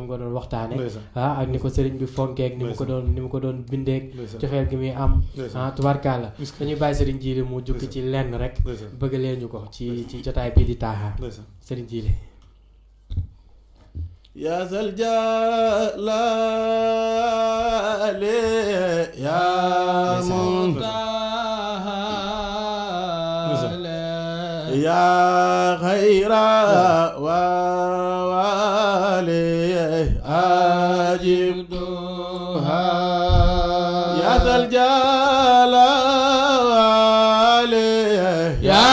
moom nga doon waxtaane ak ni ko sëriñ bi fonkeek ni mu ko doon bindeek cofeel gi muy am tubaarkàlla dañuy bàyyi sëriñ Jili mu jukki ci lenn rek bëgg leen ñu ko ci jotaay bii di Taaha sëriñ Jili يا ذا الجلال يا منتهى يا خير ووالي أجب دعاء يا ذا الجلال يا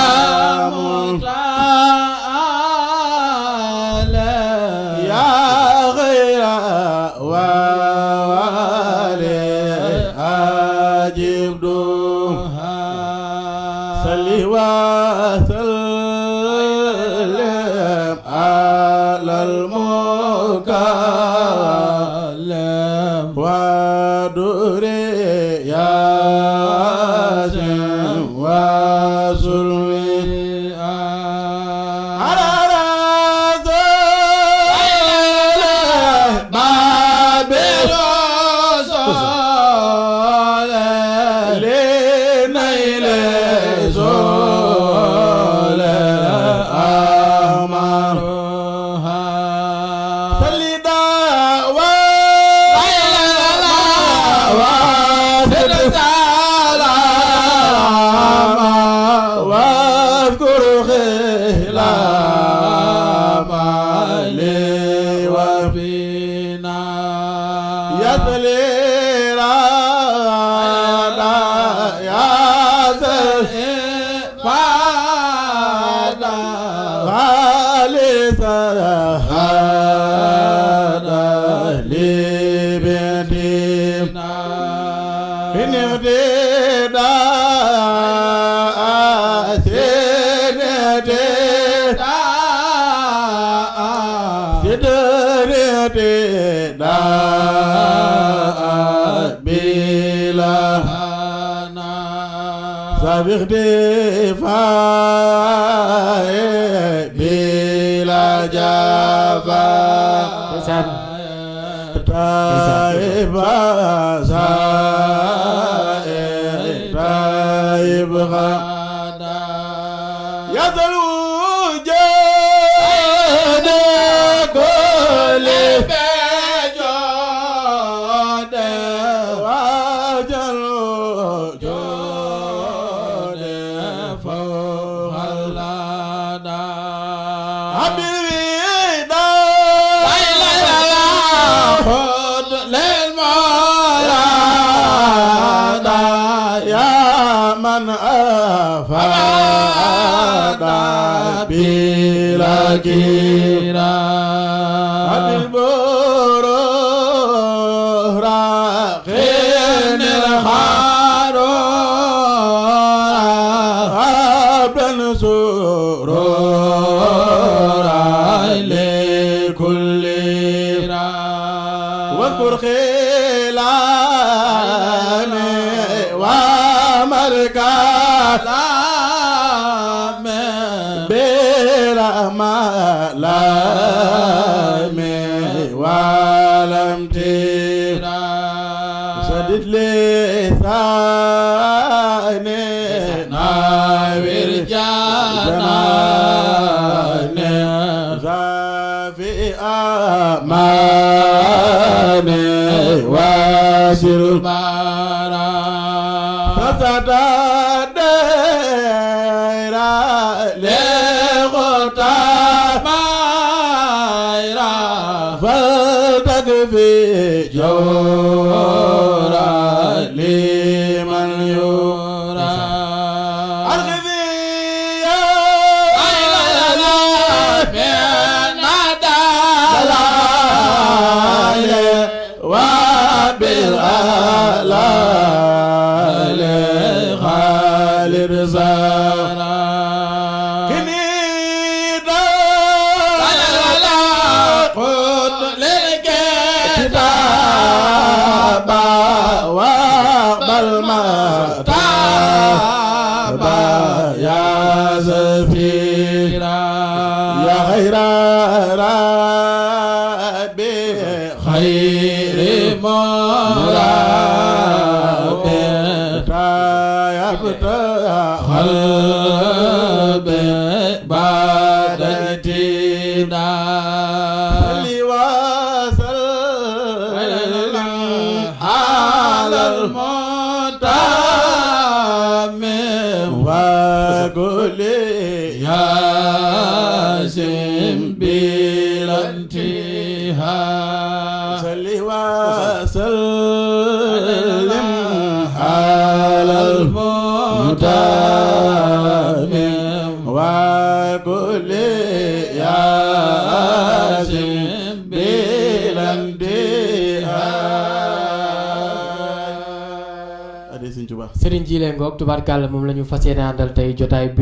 بلا جفاء طيب طيب غدا يذل وجود كل بجود وجل وجود فوق اللدى حبيبي خذ للمولى يا من أفاد بلا كيرا بالبروح راقين الخارور ابن سرور لكل واذكر خلاني ومركز بلا ملام ولم ترى سدد لساني ناوير جناني زافي أماني واسر البارا فتدير لغتا مايرا فلتكفي جورا لمن يرى الغذي يا وبالآلال خالد زارا كنيدا قد للكتاب خير مراد قلب بعد التداء على المتمم وقل يا سم بلا انتهاء صل وسلم على المتمم وقل يا سم بلا انتهاء Serigne Djily ngoog tubaarkàlla moom la ñu fas yéene àndal tey jotaay bi